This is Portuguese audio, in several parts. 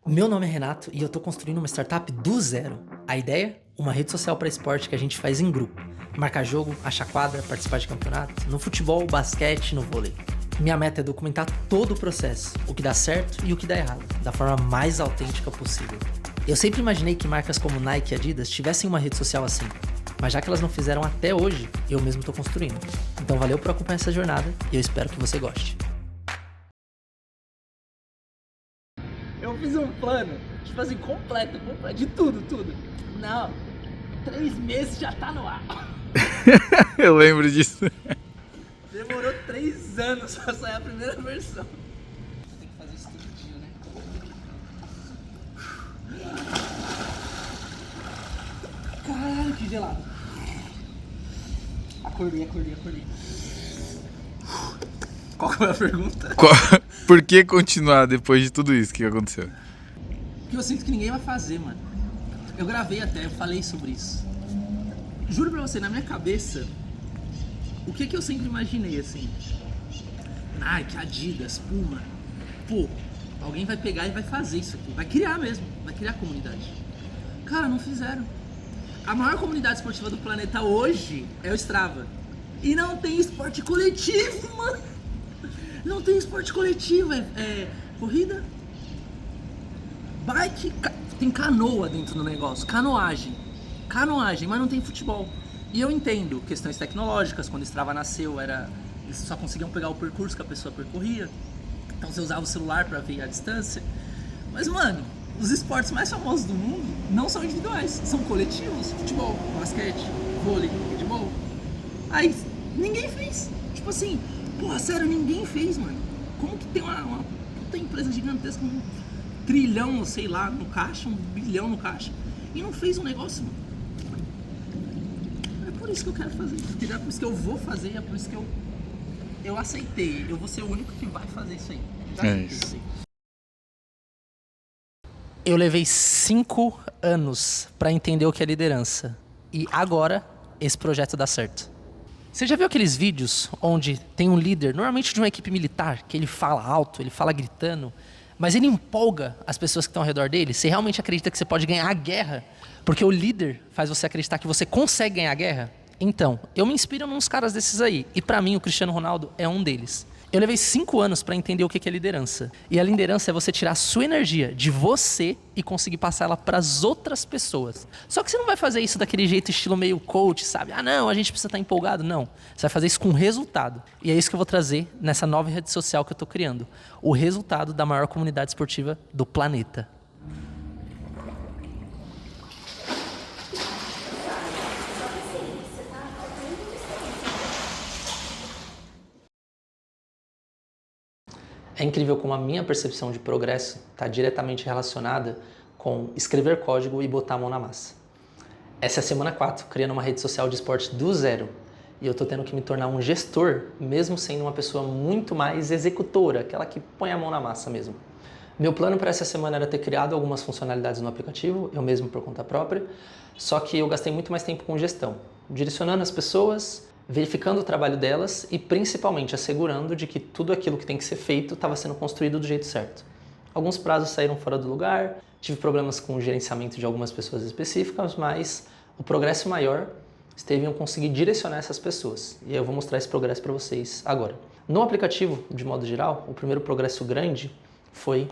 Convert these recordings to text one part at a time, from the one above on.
Meu nome é Renato e eu tô construindo uma startup do zero. A ideia? Uma rede social para esporte que a gente faz em grupo. Marcar jogo, achar quadra, participar de campeonato, no futebol, basquete, no vôlei. Minha meta é documentar todo o processo, o que dá certo e o que dá errado, da forma mais autêntica possível. Eu sempre imaginei que marcas como Nike e Adidas tivessem uma rede social assim, mas já que elas não fizeram até hoje, eu mesmo tô construindo. Então valeu por acompanhar essa jornada e eu espero que você goste. Eu fiz um plano, tipo assim, completo, de tudo. Não, 3 meses já tá no ar. Eu lembro disso. Demorou 3 anos pra sair a primeira versão. Tem que fazer isso todo dia, né? Caralho, que gelado. Acordei. Qual que foi a pergunta? Por que continuar depois de tudo isso que aconteceu? Porque eu sinto que ninguém vai fazer, mano. Eu gravei até, eu falei sobre isso. Juro pra você, na minha cabeça, o que eu sempre imaginei, assim? Nike, Adidas, Puma. Pô, alguém vai pegar e vai fazer isso aqui. Vai criar mesmo, vai criar comunidade. Cara, não fizeram. A maior comunidade esportiva do planeta hoje é o Strava. E não tem esporte coletivo, mano. Não tem esporte coletivo, é corrida, bike, tem canoa dentro do negócio, canoagem, mas não tem futebol. E eu entendo questões tecnológicas, quando o Strava nasceu, eles só conseguiam pegar o percurso que a pessoa percorria, então você usava o celular para ver a distância. Mas, mano, os esportes mais famosos do mundo não são individuais, são coletivos, futebol, basquete, vôlei, handebol. Aí, ninguém fez, tipo assim, porra, sério, ninguém fez, mano. Como que tem uma puta empresa gigantesca, um trilhão, sei lá, no caixa, 1 bilhão no caixa, e não fez um negócio, mano? É por isso que eu quero fazer, é por isso que eu vou fazer, é por isso que eu aceitei. Eu vou ser o único que vai fazer isso aí. É isso. Eu levei 5 anos para entender o que é liderança. E agora, esse projeto dá certo. Você já viu aqueles vídeos onde tem um líder, normalmente de uma equipe militar, que ele fala alto, ele fala gritando, mas ele empolga as pessoas que estão ao redor dele? Você realmente acredita que você pode ganhar a guerra? Porque o líder faz você acreditar que você consegue ganhar a guerra? Então, eu me inspiro nos caras desses aí. E pra mim, o Cristiano Ronaldo é um deles. Eu levei 5 anos para entender o que é liderança. E a liderança é você tirar a sua energia de você e conseguir passar ela para as outras pessoas. Só que você não vai fazer isso daquele jeito estilo meio coach, sabe? Ah, não, a gente precisa estar empolgado. Não. Você vai fazer isso com resultado. E é isso que eu vou trazer nessa nova rede social que eu estou criando. O resultado da maior comunidade esportiva do planeta. É incrível como a minha percepção de progresso está diretamente relacionada com escrever código e botar a mão na massa. Essa é a semana 4, criando uma rede social de esporte do zero. E eu estou tendo que me tornar um gestor, mesmo sendo uma pessoa muito mais executora, aquela que põe a mão na massa mesmo. Meu plano para essa semana era ter criado algumas funcionalidades no aplicativo, eu mesmo por conta própria, só que eu gastei muito mais tempo com gestão, direcionando as pessoas, verificando o trabalho delas e principalmente assegurando de que tudo aquilo que tem que ser feito estava sendo construído do jeito certo. Alguns prazos saíram fora do lugar, tive problemas com o gerenciamento de algumas pessoas específicas, mas o progresso maior esteve em eu conseguir direcionar essas pessoas. E eu vou mostrar esse progresso para vocês agora. No aplicativo, de modo geral, o primeiro progresso grande foi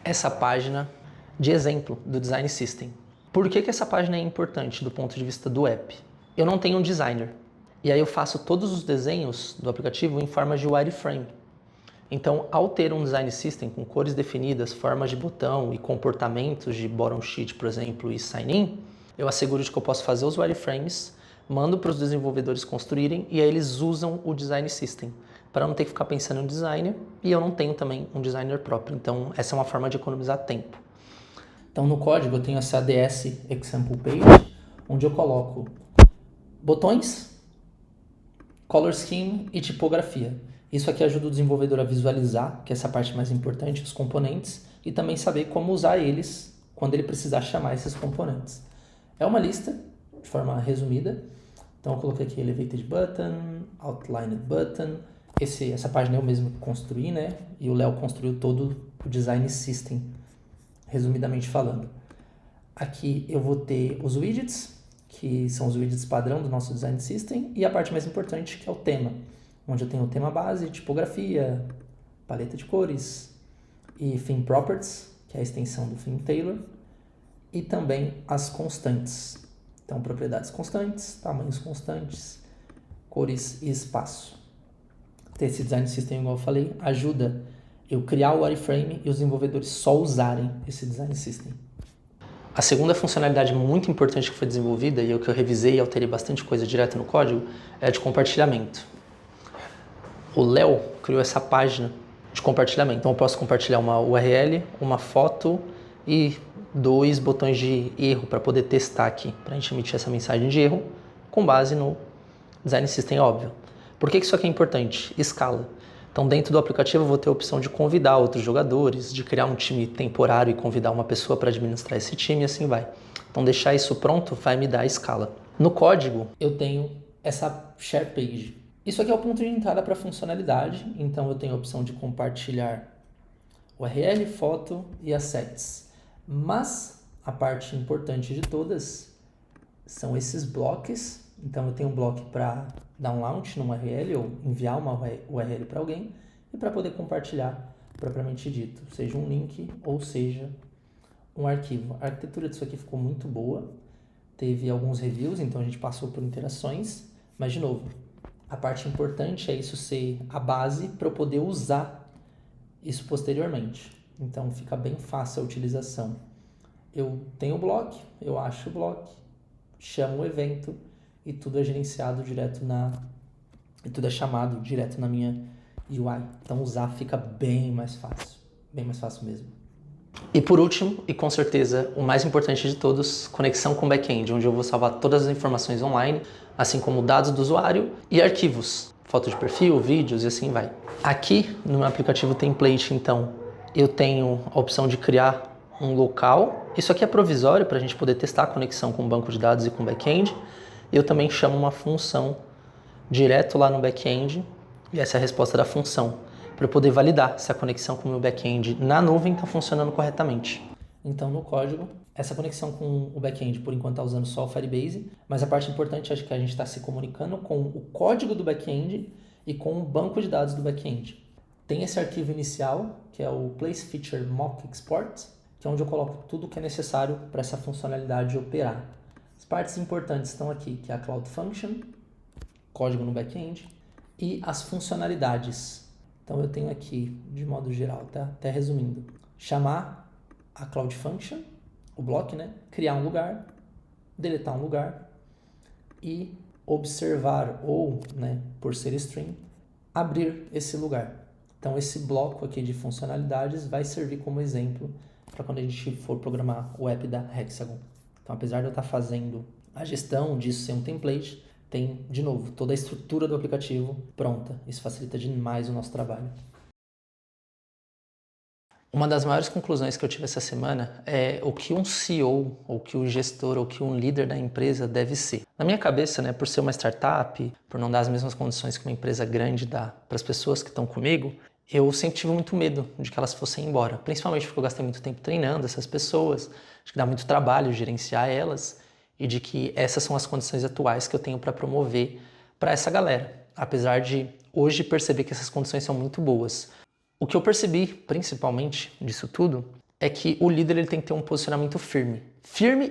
essa página de exemplo do Design System. Por que essa página é importante do ponto de vista do app? Eu não tenho um designer, e aí eu faço todos os desenhos do aplicativo em forma de wireframe. Então, ao ter um design system com cores definidas, formas de botão e comportamentos de bottom sheet, por exemplo, e sign-in, eu asseguro de que eu posso fazer os wireframes, mando para os desenvolvedores construírem e aí eles usam o design system, para não ter que ficar pensando em designer, e eu não tenho também um designer próprio. Então, essa é uma forma de economizar tempo. Então, no código eu tenho essa ADS Example Page, onde eu coloco botões, color scheme e tipografia. Isso aqui ajuda o desenvolvedor a visualizar, que é essa parte mais importante, os componentes, e também saber como usar eles quando ele precisar chamar esses componentes. É uma lista, de forma resumida. Então eu coloquei aqui Elevated Button, Outlined Button. Essa página eu mesmo construí, né? E o Léo construiu todo o Design System resumidamente falando. Aqui eu vou ter os widgets, que são os widgets padrão do nosso design system, e a parte mais importante, que é o tema, onde eu tenho o tema base, tipografia, paleta de cores e theme properties, que é a extensão do theme Tailor, e também as constantes. Então, propriedades constantes, tamanhos constantes, cores e espaço. Ter esse design system, igual eu falei, ajuda eu criar o wireframe e os desenvolvedores só usarem esse design system. A segunda funcionalidade muito importante que foi desenvolvida, e o que eu revisei e alterei bastante coisa direto no código, é a de compartilhamento. O Léo criou essa página de compartilhamento. Então eu posso compartilhar uma URL, uma foto e 2 botões de erro para poder testar aqui, para a gente emitir essa mensagem de erro com base no design system, óbvio. Por que isso aqui é importante? Escala. Então dentro do aplicativo eu vou ter a opção de convidar outros jogadores, de criar um time temporário e convidar uma pessoa para administrar esse time e assim vai. Então deixar isso pronto vai me dar a escala. No código eu tenho essa share page. Isso aqui é o ponto de entrada para a funcionalidade, então eu tenho a opção de compartilhar URL, foto e assets. Mas a parte importante de todas são esses blocos. Então eu tenho um bloco para dar um launch numa URL ou enviar uma URL para alguém e para poder compartilhar propriamente dito, seja um link ou seja um arquivo. A arquitetura disso aqui ficou muito boa, teve alguns reviews, então a gente passou por interações, mas de novo, a parte importante é isso ser a base para eu poder usar isso posteriormente. Então fica bem fácil a utilização. Eu tenho o bloco, eu acho o bloco, chamo o evento e tudo é gerenciado direto e tudo é chamado direto na minha UI. Então usar fica bem mais fácil mesmo. E por último, e com certeza o mais importante de todos, conexão com back-end, onde eu vou salvar todas as informações online, assim como dados do usuário e arquivos, foto de perfil, vídeos e assim vai. Aqui no meu aplicativo template, então, eu tenho a opção de criar um local. Isso aqui é provisório para a gente poder testar a conexão com o banco de dados e com o back-end. Eu também chamo uma função direto lá no back-end, e essa é a resposta da função, para eu poder validar se a conexão com o meu back-end na nuvem está funcionando corretamente. Então, no código, essa conexão com o back-end, por enquanto, está usando só o Firebase, mas a parte importante é que a gente está se comunicando com o código do back-end e com o banco de dados do back-end. Tem esse arquivo inicial, que é o Place Feature Mock Export, que é onde eu coloco tudo que é necessário para essa funcionalidade operar. As partes importantes estão aqui, que é a Cloud Function, código no back-end, e as funcionalidades. Então eu tenho aqui, de modo geral, tá? Até resumindo, chamar a Cloud Function, o bloco, né? Criar um lugar, deletar um lugar e observar ou, né, por ser string, abrir esse lugar. Então esse bloco aqui de funcionalidades vai servir como exemplo para quando a gente for programar o app da Hexagon. Então, apesar de eu estar fazendo a gestão disso ser um template, tem, de novo, toda a estrutura do aplicativo pronta. Isso facilita demais o nosso trabalho. Uma das maiores conclusões que eu tive essa semana é o que um CEO, ou que o gestor, ou que um líder da empresa deve ser. Na minha cabeça, né, por ser uma startup, por não dar as mesmas condições que uma empresa grande dá para as pessoas que estão comigo, eu sempre tive muito medo de que elas fossem embora, principalmente porque eu gastei muito tempo treinando essas pessoas, acho que dá muito trabalho gerenciar elas e de que essas são as condições atuais que eu tenho para promover para essa galera, apesar de hoje perceber que essas condições são muito boas. O que eu percebi, principalmente disso tudo, é que o líder ele tem que ter um posicionamento firme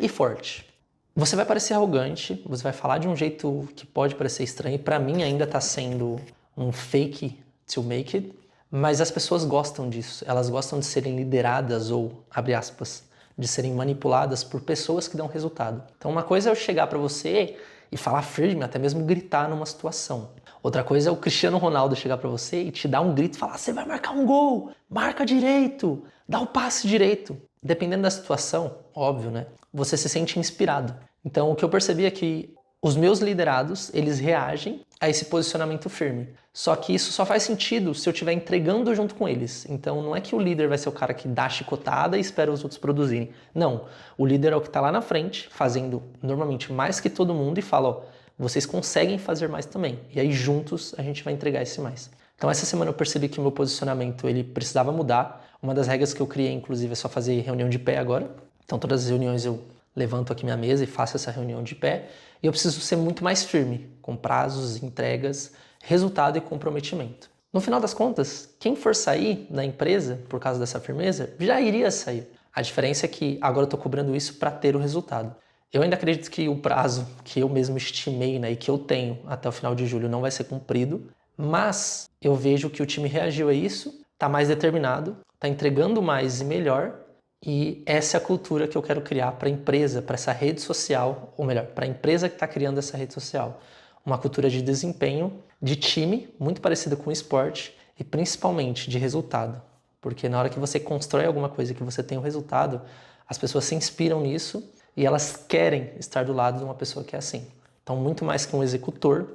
e forte. Você vai parecer arrogante, você vai falar de um jeito que pode parecer estranho, e para mim ainda está sendo um fake to make it, mas as pessoas gostam disso, elas gostam de serem lideradas ou, abre aspas, de serem manipuladas por pessoas que dão resultado. Então uma coisa é eu chegar para você e falar firme, até mesmo gritar numa situação. Outra coisa é o Cristiano Ronaldo chegar para você e te dar um grito e falar: você vai marcar um gol, marca direito, dá o passe direito. Dependendo da situação, óbvio, né? Você se sente inspirado. Então o que eu percebi é que os meus liderados, eles reagem a esse posicionamento firme. Só que isso só faz sentido se eu estiver entregando junto com eles. Então não é que o líder vai ser o cara que dá a chicotada e espera os outros produzirem. Não, o líder é o que está lá na frente, fazendo normalmente mais que todo mundo e fala: ó, vocês conseguem fazer mais também. E aí juntos a gente vai entregar esse mais. Então essa semana eu percebi que o meu posicionamento ele precisava mudar. Uma das regras que eu criei, inclusive, é só fazer reunião de pé agora. Então, todas as reuniões eu levanto aqui minha mesa e faço essa reunião de pé. E eu preciso ser muito mais firme, com prazos, entregas, resultado e comprometimento. No final das contas, quem for sair da empresa por causa dessa firmeza, já iria sair. A diferença é que agora eu estou cobrando isso para ter o resultado. Eu ainda acredito que o prazo que eu mesmo estimei, né, e que eu tenho até o final de julho não vai ser cumprido, mas eu vejo que o time reagiu a isso, está mais determinado, está entregando mais e melhor, e essa é a cultura que eu quero criar para a empresa, para essa rede social, ou melhor, para a empresa que está criando essa rede social. Uma cultura de desempenho, de time, muito parecida com o esporte, e principalmente de resultado. Porque na hora que você constrói alguma coisa que você tem o resultado, as pessoas se inspiram nisso e elas querem estar do lado de uma pessoa que é assim. Então, muito mais que um executor,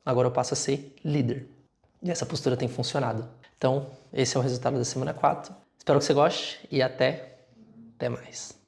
agora eu passo a ser líder. E essa postura tem funcionado. Então, esse é o resultado da semana 4. Espero que você goste e até mais.